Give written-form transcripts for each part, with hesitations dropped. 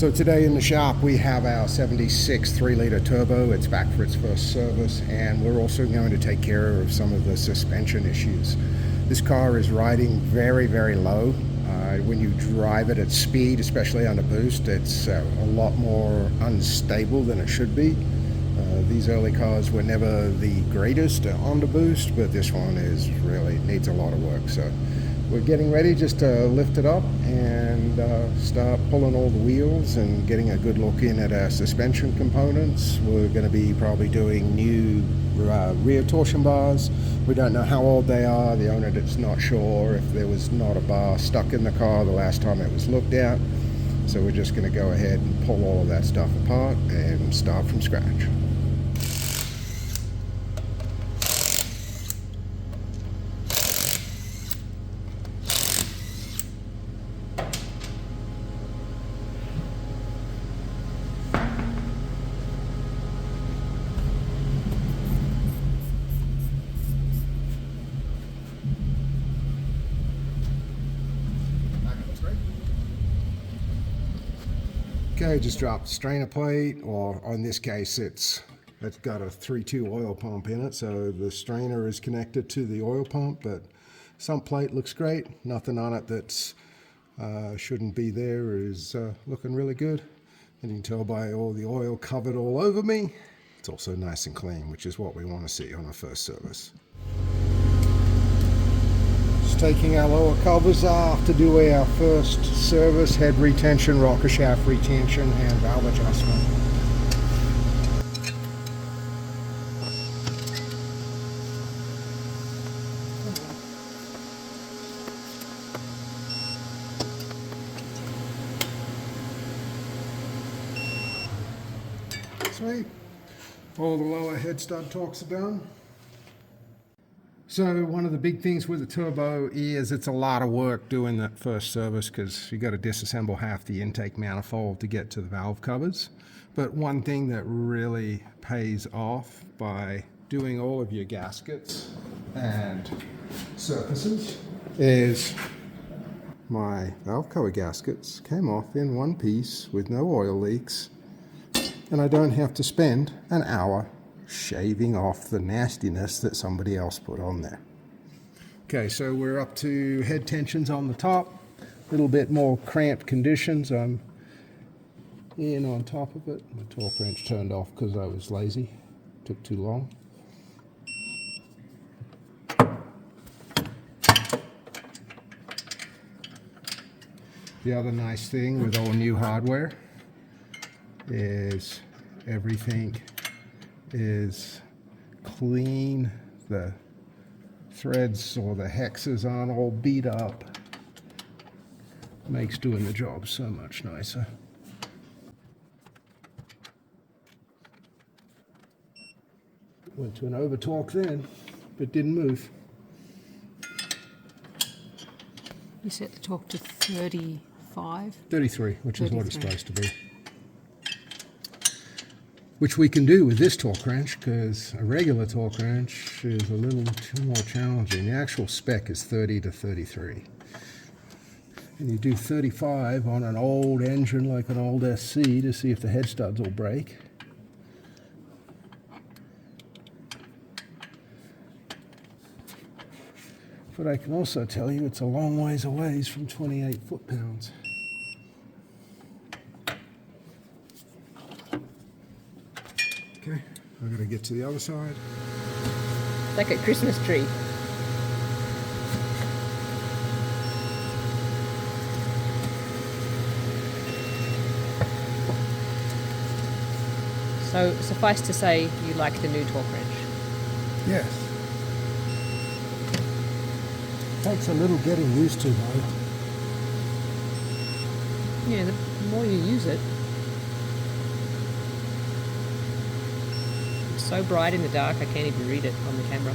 So today in the shop we have our 76 3-liter turbo. It's back for its first service, and we're also going to take care of some of the suspension issues. This car is riding very, very low. When you drive it at speed, especially on a boost, it's a lot more unstable than it should be. These early cars were never the greatest on the boost, but this one is really needs a lot of work. So we're getting ready just to lift it up and start pulling all the wheels and getting a good look in at our suspension components. We're going to be probably doing new rear torsion bars. We don't know how old they are. The owner is not sure if there was not a bar stuck in the car the last time it was looked at. So we're just going to go ahead and pull all of that stuff apart and start from scratch. Okay, just dropped the strainer plate, or in this case it's got a 3-2 oil pump in it, so the strainer is connected to the oil pump, but sump plate looks great. Nothing on it that's shouldn't be there. Is looking really good, and you can tell by all the oil covered all over me. It's also nice and clean, which is what we want to see on our first service. Taking our lower covers off to do our first service: head retention, rocker shaft retention, and valve adjustment. Sweet. All the lower head stud torques are done. So one of the big things with the turbo is it's a lot of work doing that first service, because you got to disassemble half the intake manifold to get to the valve covers. But one thing that really pays off by doing all of your gaskets and surfaces is my valve cover gaskets came off in one piece with no oil leaks, and I don't have to spend an hour shaving off the nastiness that somebody else put on there. Okay, so we're up to head tensions on the top. A little bit more cramped conditions. I'm in on top of it. My torque wrench turned off because I was lazy. Took too long. The other nice thing with all new hardware is everything is clean. The threads or the hexes aren't all beat up. Makes doing the job so much nicer. Went to an over torque then, but didn't move. You set the torque to 35? 33, which 33. is what it's supposed to be. Which we can do with this torque wrench, because a regular torque wrench is a little too more challenging. The actual spec is 30 to 33. And you do 35 on an old engine like an old SC to see if the head studs will break. But I can also tell you it's a long ways away from 28 foot-pounds. Okay, I'm gonna get to the other side. Like a Christmas tree. So suffice to say, you like the new torque wrench? Yes. Takes a little getting used to, though. Yeah, the more you use it. It's so bright in the dark, I can't even read it on the camera.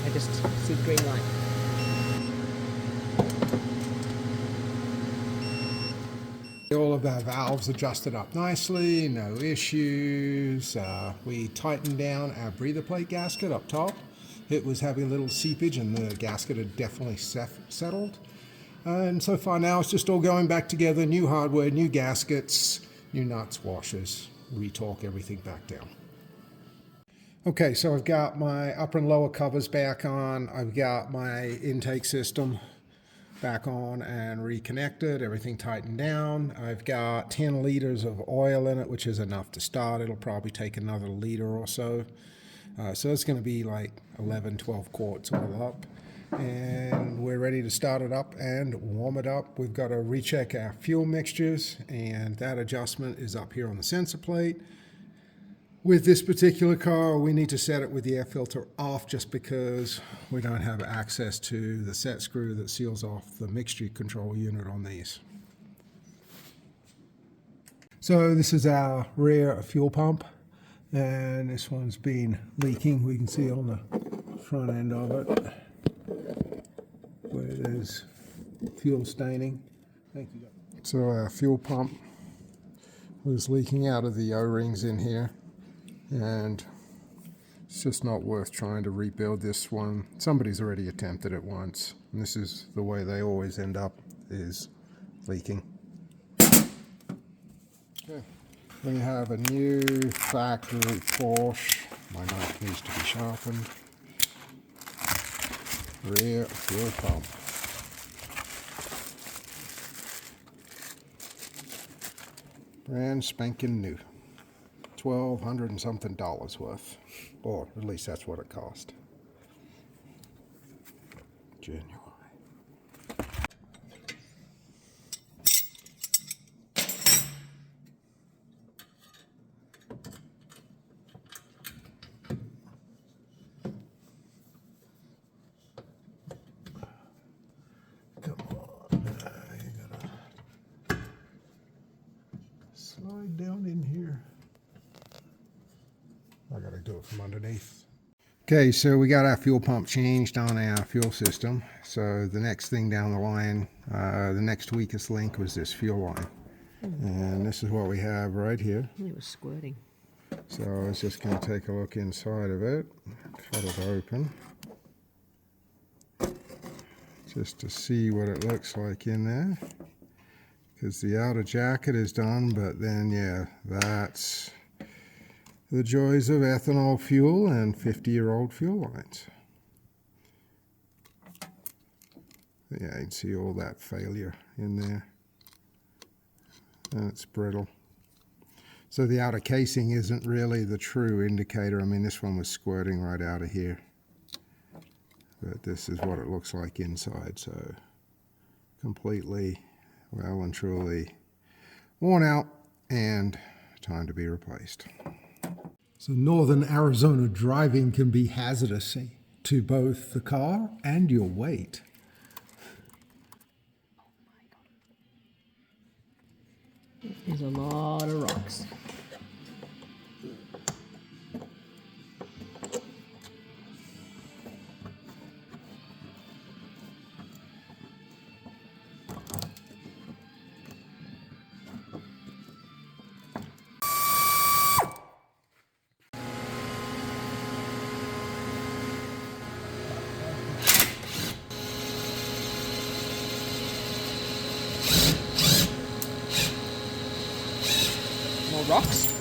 I just see the green light. All of our valves adjusted up nicely, no issues. We tightened down our breather plate gasket up top. It was having a little seepage and the gasket had definitely settled. And so far now it's just all going back together, new hardware, new gaskets, new nuts, washers, retorque everything back down. Okay, so I've got my upper and lower covers back on. I've got my intake system back on and reconnected, everything tightened down. I've got 10 liters of oil in it, which is enough to start. It'll probably take another liter or so. So it's going to be like 11, 12 quarts all up. And we're ready to start it up and warm it up. We've got to recheck our fuel mixtures, and that adjustment is up here on the sensor plate. With this particular car, we need to set it with the air filter off just because we don't have access to the set screw that seals off the mixture control unit on these. So this is our rear fuel pump, and this one's been leaking. We can see on the front end of it where there's fuel staining. Thank you. So our fuel pump was leaking out of the O-rings in here. And it's just not worth trying to rebuild this one. Somebody's already attempted it once, and this is the way they always end up, is leaking. Okay. We have a new factory Porsche. My knife needs to be sharpened. Rear fuel pump. Brand spanking new. $1,200 and something worth, or at least that's what it cost. Genuine. Come on, you gotta slide down in here. I gotta do it from underneath. Okay, so we got our fuel pump changed on our fuel system. So the next thing down the line, the next weakest link was this fuel line. And this is what we have right here. It was squirting. So I was just gonna take a look inside of it, cut it open, just to see what it looks like in there. Because the outer jacket is done, but then yeah, that's the joys of ethanol fuel and 50-year-old fuel lines. Yeah, you can see all that failure in there. And it's brittle. So the outer casing isn't really the true indicator. I mean, this one was squirting right out of here. But this is what it looks like inside. So completely, well and truly worn out and time to be replaced. So northern Arizona driving can be hazardous to both the car and your weight. There's a lot of rocks. More rocks.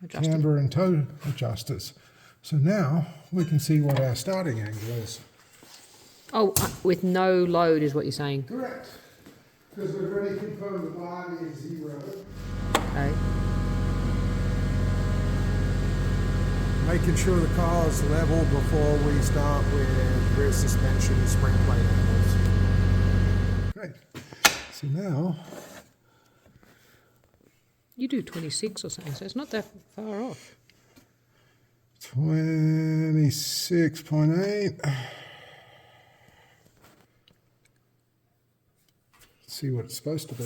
Camber and toe adjusters. So now we can see what our starting angle is. Oh, with no load is what you're saying? Correct. Because we've already confirmed the body is 0. Okay. Making sure the car is level before we start with rear suspension spring plate angles. Great. So now You do 26 or something, so it's not that far off. 26.8. See what it's supposed to be.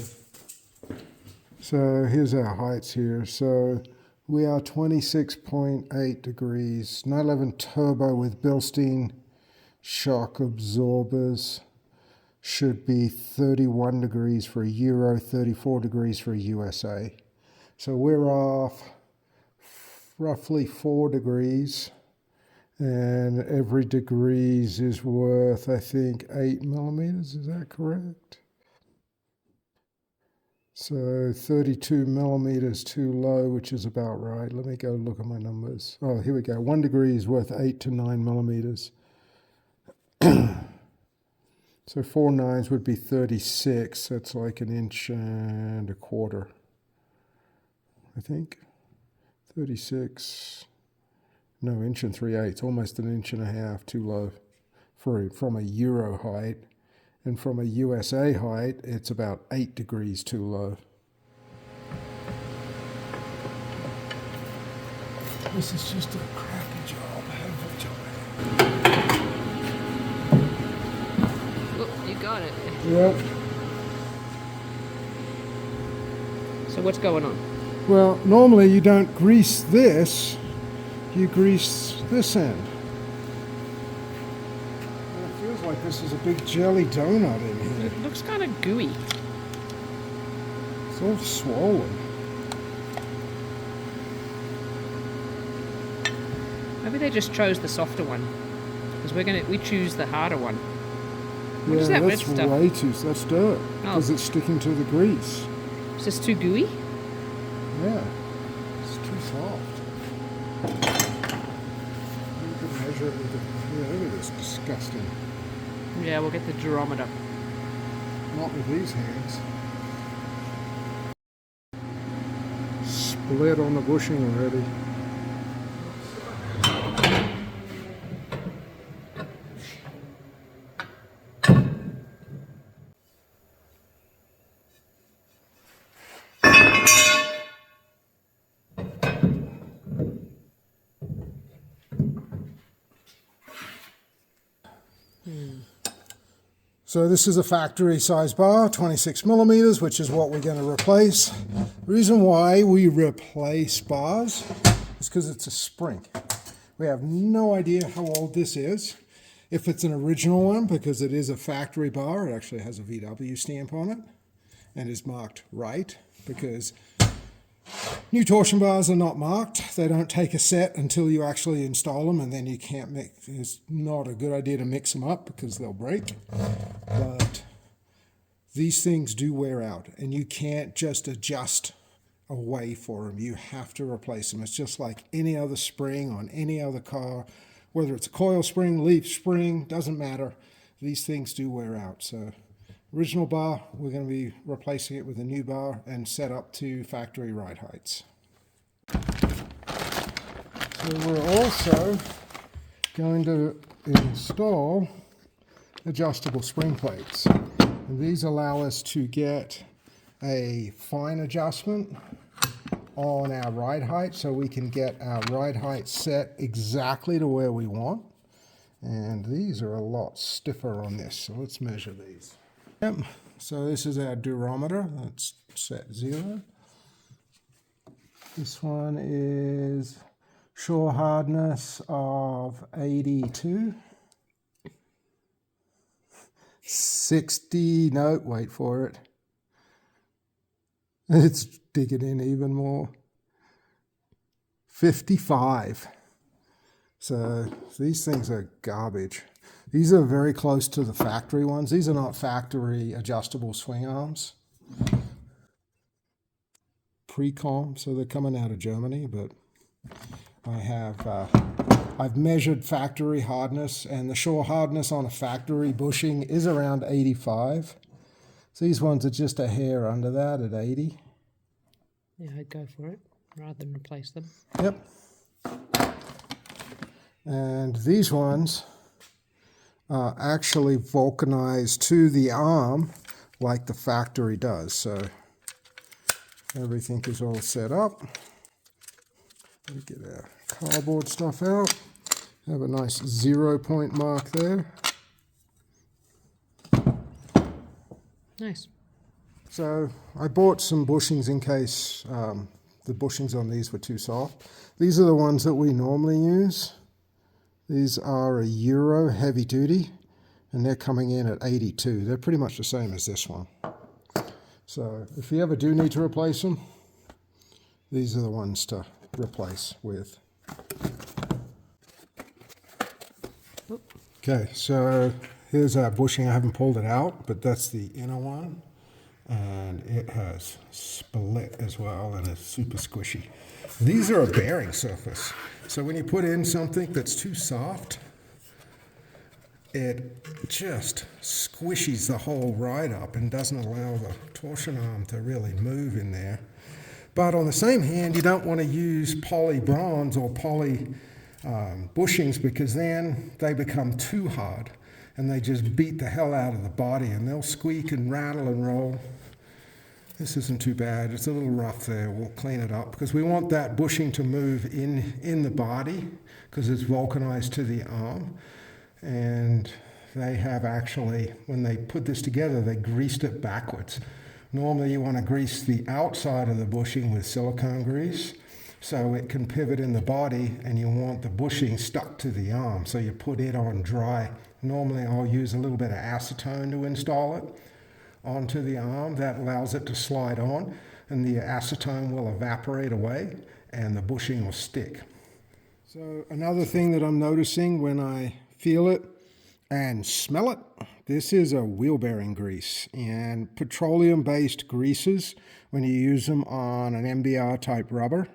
So here's our heights here. So We are 26.8 degrees. 911 turbo with Bilstein shock absorbers. Should be 31 degrees for a Euro, 34 degrees for a USA. So we're off roughly 4 degrees. And every degrees is worth, I think, 8 millimeters. Is that correct? So 32 millimeters too low, which is about right. Let me go look at my numbers. Oh, here we go. 1 degree is worth 8 to 9 millimeters. So 4 nines would be 36. That's like 1.25 inches, I think. 36. No, 1.375, almost 1.5 inches too low from a Euro height. And from a USA height, it's about 8 degrees too low. This is just a crappy job. Oh, you got it. Yep. So what's going on? Well, normally you don't grease this, you grease this end. It feels like this is a big jelly donut in here. It looks kind of gooey. It's all swollen. Maybe they just chose the softer one, because we choose the harder one. What is that red that's stuff? way too. That's dirt because it's sticking to the grease. Is this too gooey? Yeah, it's too soft. You can measure it with the. Yeah, look at this, disgusting. Yeah, we'll get the durometer. Not with these hands. Split on the bushing already. So this is a factory size bar, 26 millimeters, which is what we're going to replace. The reason why we replace bars is because it's a spring. We have no idea how old this is. If it's an original one, because it is a factory bar, it actually has a VW stamp on it and is marked right, because new torsion bars are not marked. They don't take a set until you actually install them, and then you can't mix. It's not a good idea to mix them up because they'll break. But these things do wear out, and you can't just adjust away for them. You have to replace them. It's just like any other spring on any other car, whether it's a coil spring, leaf spring, doesn't matter. These things do wear out. So original bar, we're going to be replacing it with a new bar and set up to factory ride heights. So we're also going to install adjustable spring plates. And these allow us to get a fine adjustment on our ride height, so we can get our ride height set exactly to where we want. And these are a lot stiffer on this, so let's measure these. Yep. So this is our durometer. That's set 0. This one is shore hardness of 82. 60, no, wait for it. It's digging in even more. 55. So these things are garbage. These are very close to the factory ones. These are not factory adjustable swing arms. Pre-com, so they're coming out of Germany, but I've measured factory hardness, and the shore hardness on a factory bushing is around 85. So these ones are just a hair under that at 80. Yeah, I'd go for it rather than replace them. Yep. And these ones are actually vulcanized to the arm like the factory does. So everything is all set up. Let me get our cardboard stuff out. Have a nice 0 point mark there. Nice. So I bought some bushings in case the bushings on these were too soft. These are the ones that we normally use. These are a Euro heavy duty, and they're coming in at 82. They're pretty much the same as this one. So if you ever do need to replace them, these are the ones to replace with. Okay, so here's our bushing. I haven't pulled it out, but that's the inner one. And it has split as well, and it's super squishy. These are a bearing surface. So when you put in something that's too soft, it just squishes the whole ride up and doesn't allow the torsion arm to really move in there. But on the same hand, you don't want to use poly bronze or poly bushings, because then they become too hard and they just beat the hell out of the body, and they'll squeak and rattle and roll. This isn't too bad. It's a little rough there. We'll clean it up because we want that bushing to move in the body because it's vulcanized to the arm. And they have actually, when they put this together, they greased it backwards. Normally you want to grease the outside of the bushing with silicone grease so it can pivot in the body, and you want the bushing stuck to the arm. So you put it on dry. Normally I'll use a little bit of acetone to install it onto the arm. That allows it to slide on, and the acetone will evaporate away and the bushing will stick. So another thing that I'm noticing when I feel it and smell it, this is a wheel bearing grease, and petroleum-based greases, when you use them on an MBR type rubber,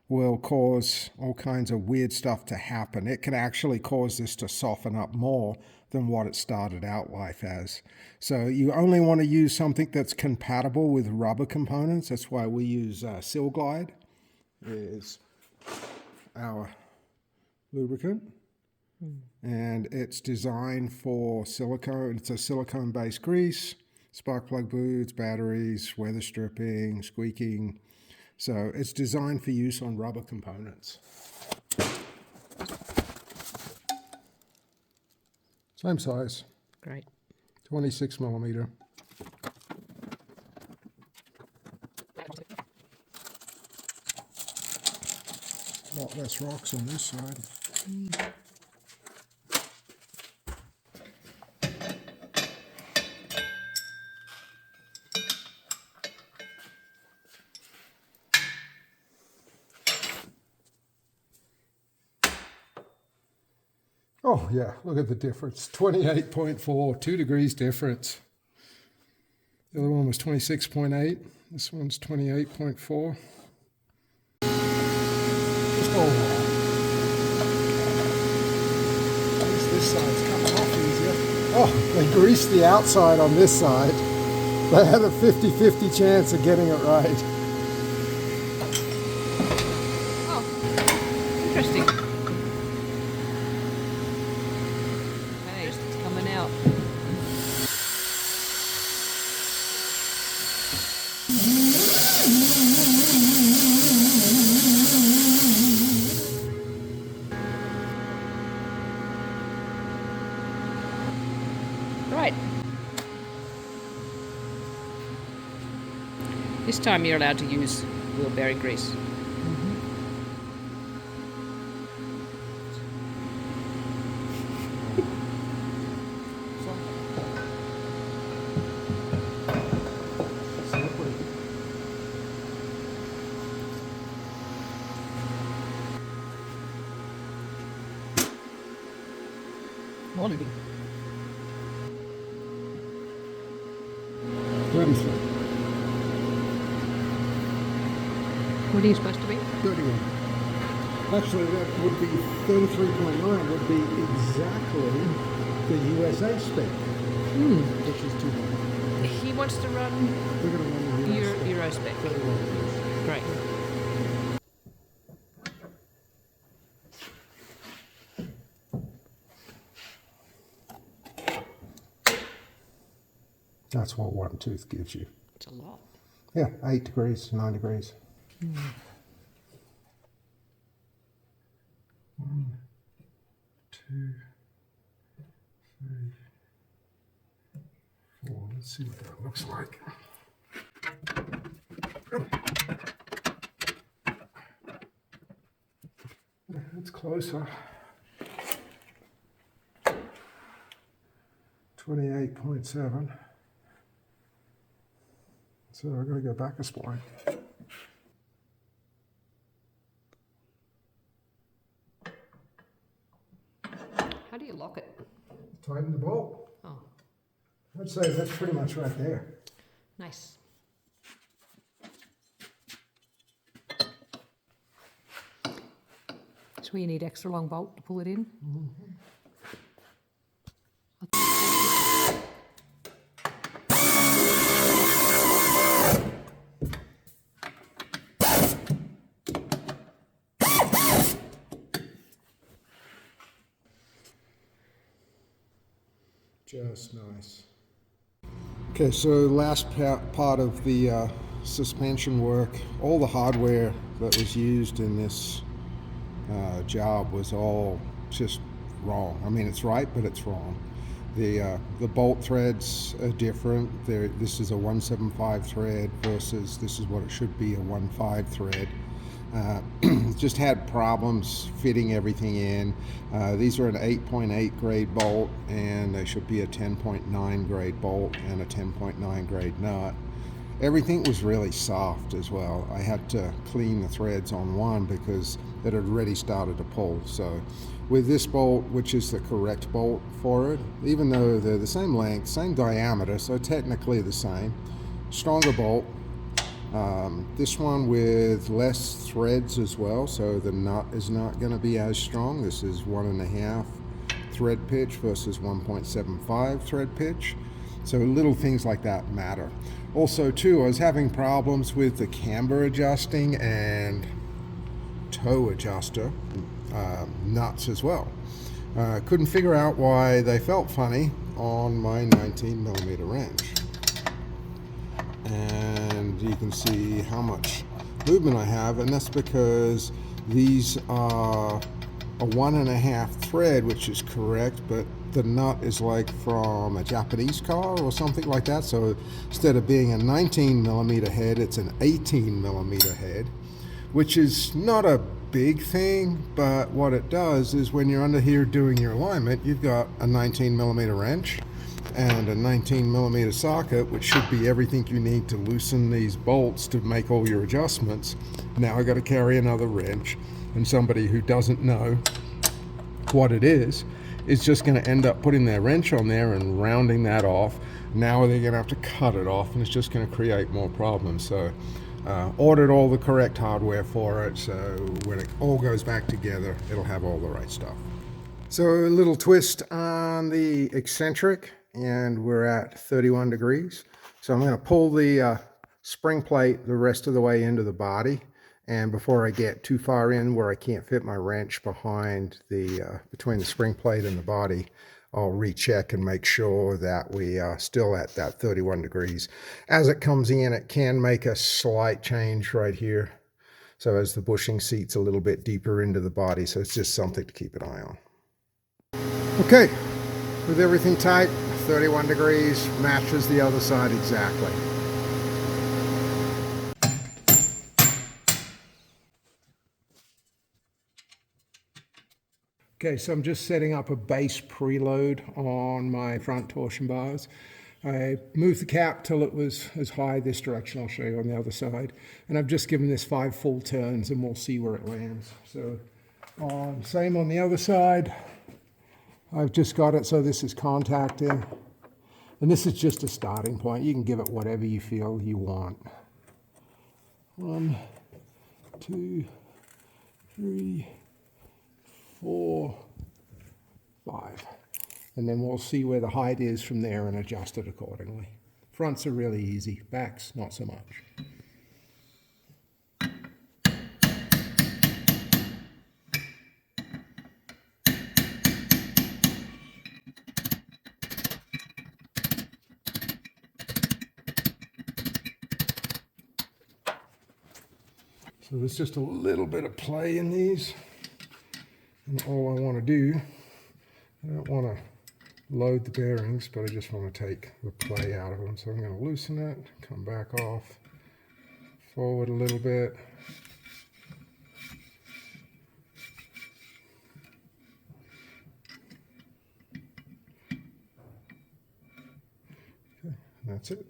will cause all kinds of weird stuff to happen. It can actually cause this to soften up more than what it started out life as. So you only want to use something that's compatible with rubber components. That's why we use Seal Glide is our lubricant. And it's designed for silicone. It's a silicone-based grease, spark plug boots, batteries, weather stripping, squeaking. So it's designed for use on rubber components. Same size. Great. 26 millimeter. A lot less rocks on this side. Oh yeah, look at the difference. 28.4, 2 degrees difference. The other one was 26.8. This one's 28.4. Oh, at least this side's coming off easier. Oh, they greased the outside on this side. They had a 50-50 chance of getting it right. Oh, interesting. Okay, it's coming out. Right. This time you're allowed to use wheel bearing grease. Quality. What are you supposed to be? 31. Actually, that would be 33.9 would be exactly the USA spec, which is too high. He wants to run We're going to run the Euro spec. 31. Great. That's what one tooth gives you. It's a lot. Yeah, 8 degrees, 9 degrees. 1, 2, 3, 4. Let's see what that looks like. closer. 28.7. So I've got to go back a spline. How do you lock it? Tighten the bolt. Oh, I'd say that's pretty much right there. nice. So you need extra long bolt to pull it in? Mm-hmm. Just nice. Okay, so last part of the suspension work, all the hardware that was used in this job was all just wrong. I mean, it's right, but it's wrong. The bolt threads are different. This is a 175 thread versus this is what it should be, a 1.5 thread. Just had problems fitting everything in. These are an 8.8 grade bolt, and they should be a 10.9 grade bolt and a 10.9 grade nut. Everything was really soft as well. I had to clean the threads on one because it had already started to pull. So with this bolt, which is the correct bolt for it, even though they're the same length, same diameter, so technically the same, stronger bolt. This one with less threads as well, so the nut is not going to be as strong. This is 1.5 thread pitch versus 1.75 thread pitch. So little things like that matter. Also too, I was having problems with the camber adjusting and toe adjuster nuts as well. Couldn't figure out why they felt funny on my 19mm wrench. And you can see how much movement I have, and that's because these are a 1.5 thread, which is correct, but the nut is like from a Japanese car or something like that. So instead of being a 19mm head, it's an 18mm head, which is not a big thing, but what it does is when you're under here doing your alignment, you've got a 19mm wrench and a 19mm socket, which should be everything you need to loosen these bolts to make all your adjustments. Now I got to carry another wrench, and somebody who doesn't know what it is just going to end up putting their wrench on there and rounding that off. Now they're going to have to cut it off, and it's just going to create more problems. So ordered all the correct hardware for it, so when it all goes back together, it'll have all the right stuff. So a little twist on the eccentric, and we're at 31 degrees. So I'm going to pull the spring plate the rest of the way into the body, and before I get too far in where I can't fit my wrench behind the between the spring plate and the body, I'll recheck and make sure that we are still at that 31 degrees. As it comes in, it can make a slight change right here. So as the bushing seats a little bit deeper into the body, so it's just something to keep an eye on. Okay, with everything tight, 31 degrees, matches the other side exactly. Okay, so I'm just setting up a base preload on my front torsion bars. I moved the cap till it was as high this direction. I'll show you on the other side. And I've just given this 5 full turns, and we'll see where it lands. So same on the other side. I've just got it so this is contacting. And this is just a starting point. You can give it whatever you feel you want. 1, 2, 3, 4, 5. And then we'll see where the height is from there and adjust it accordingly. Fronts are really easy, backs not so much. So there's just a little bit of play in these. And all I want to do, I don't want to load the bearings, but I just want to take the play out of them. So I'm going to loosen it, come back off, forward a little bit. That's it.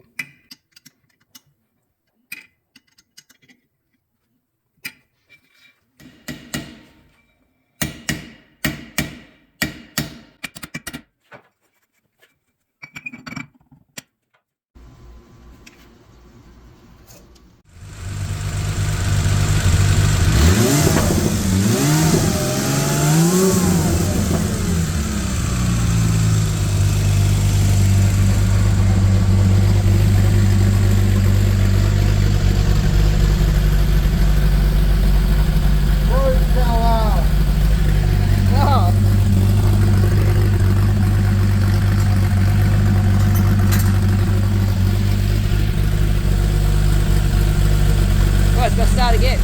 Start again.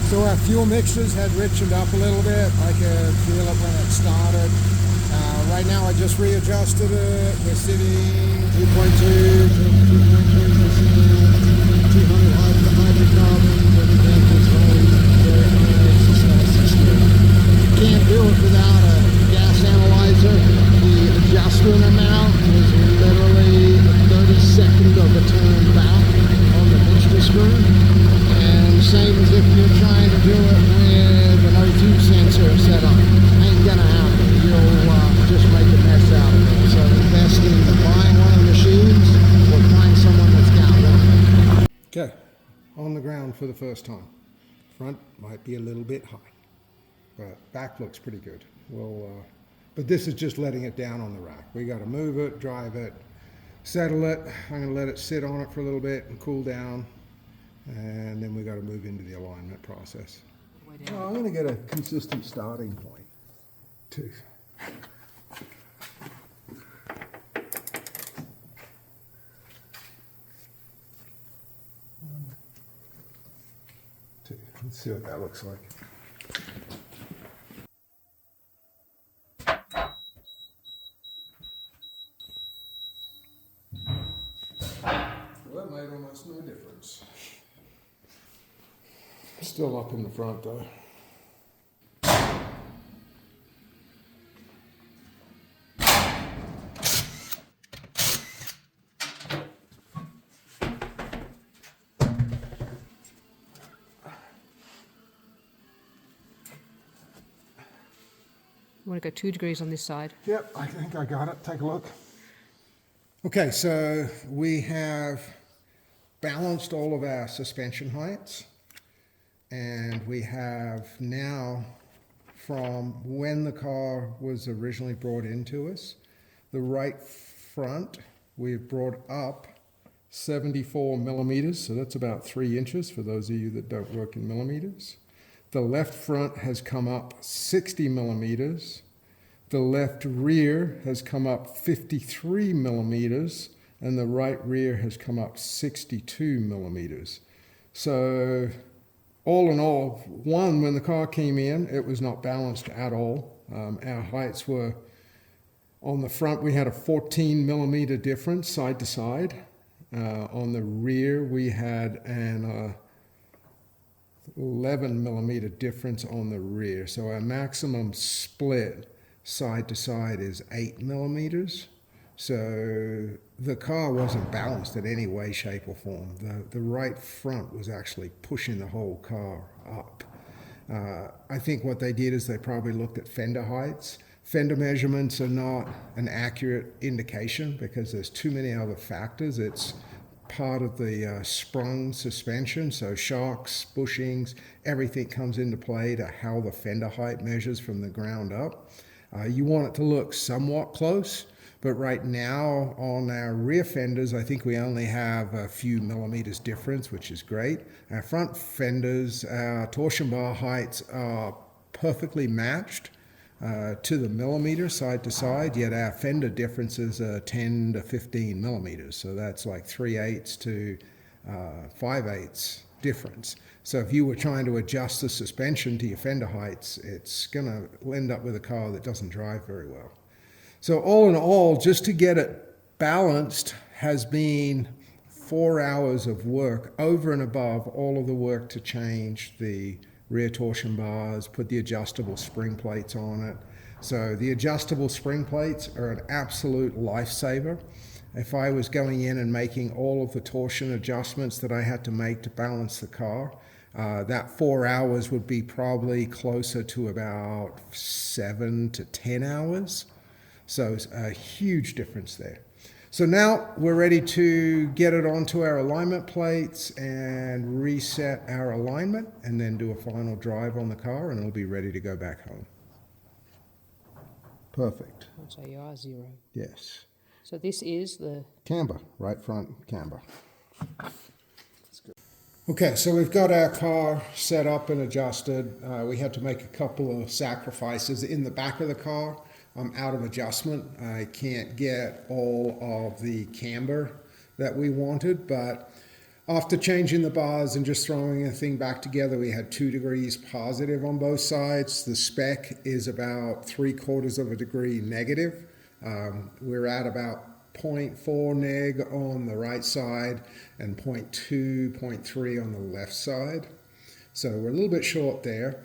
So our fuel mixtures had richened up a little bit. I could feel it when it started. Right now I just readjusted it. We're sitting 2.2 to 2.3%, 200 hydrocarbons, everything is rolling very high. It's nice. You can't do it without a gas analyzer. The adjustment amount is literally a 32nd of a turn back on the mixture screw. And same as if you're trying to do it with an O2 sensor setup. Ain't gonna happen. You'll just make a mess out of it. So invest in buying one of the machines or find someone that's got one. Okay, on the ground for the first time. Front might be a little bit high, but back looks pretty good. But this is just letting it down on the rack. We got to move it, drive it, settle it. I'm going to let it sit on it for a little bit and cool down. And then we got to move into the alignment process. I'm going to get a consistent starting point too. 1, 2. Let's see what that looks like. Well, that made almost no difference. Still up in the front though. You want to go 2 degrees on this side? Yep, I think I got it. Take a look. Okay, so we have balanced all of our suspension heights. And we have now, from when the car was originally brought into us, the right front we've brought up 74 millimeters, so that's about 3 inches for those of you that don't work in millimeters. The left front has come up 60 millimeters. The left rear has come up 53 millimeters, and the right rear has come up 62 millimeters. So all in all, when the car came in, it was not balanced at all. Our heights were, on the front, we had a 14 millimeter difference side to side. On the rear, we had an 11 millimeter difference on the rear. So our maximum split side to side is 8 millimeters. So the car wasn't balanced in any way, shape, or form. The right front was actually pushing the whole car up. I think what they did is they probably looked at fender heights. Fender measurements are not an accurate indication because there's too many other factors. It's part of the sprung suspension, so shocks, bushings, everything comes into play to how the fender height measures from the ground up. You want it to look somewhat close, but right now on our rear fenders, I think we only have a few millimeters difference, which is great. Our front fenders, our torsion bar heights are perfectly matched to the millimeter side to side, yet our fender differences are 10 to 15 millimeters. So that's like 3/8 to 5/8 difference. So if you were trying to adjust the suspension to your fender heights, it's going to end up with a car that doesn't drive very well. So all in all, just to get it balanced has been 4 hours of work over and above all of the work to change the rear torsion bars, put the adjustable spring plates on it. So the adjustable spring plates are an absolute lifesaver. If I was going in and making all of the torsion adjustments that I had to make to balance the car, that 4 hours would be probably closer to about 7 to 10 hours. So it's a huge difference there. So now we're ready to get it onto our alignment plates and reset our alignment, and then do a final drive on the car, and it'll be ready to go back home. Perfect. So you are 0. Yes. So this is the Camber, right front camber. Okay, so we've got our car set up and adjusted. We had to make a couple of sacrifices in the back of the car. I'm out of adjustment. I can't get all of the camber that we wanted, but after changing the bars and just throwing the thing back together, we had 2 degrees positive on both sides. The spec is about 3/4 of a degree negative. We're at about 0.4 neg on the right side and 0.2, 0.3 on the left side. So we're a little bit short there.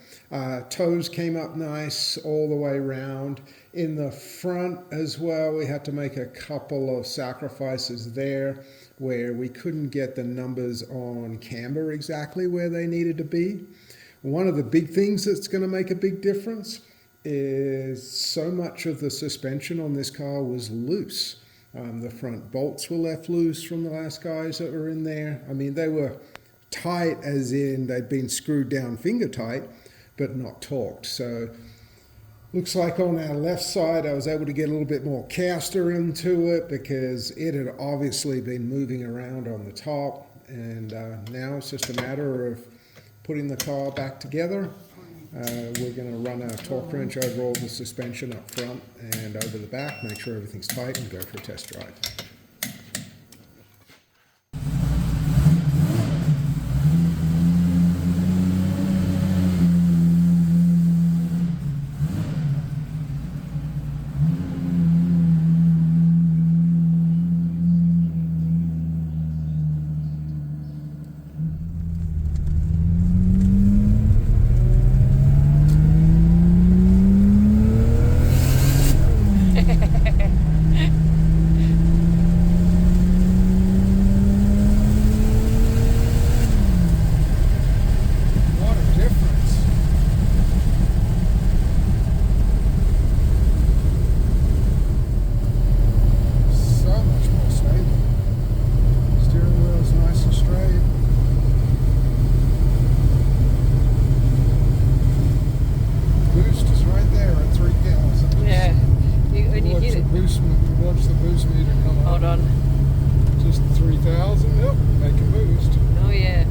Toes came up nice all the way around. In the front as well, we had to make a couple of sacrifices there where we couldn't get the numbers on camber exactly where they needed to be. One of the big things that's going to make a big difference is so much of the suspension on this car was loose. The front bolts were left loose from the last guys that were in there. I mean, they were tight as in they'd been screwed down finger tight, but not torqued. So looks like on our left side I was able to get a little bit more caster into it because it had obviously been moving around on the top, and now it's just a matter of putting the car back together. We're going to run a torque wrench over all the suspension up front and over the back, make sure everything's tight, and go for a test drive. Watch the boost meter come on. Hold on. Just 3,000. Yep, they can boost. Oh yeah.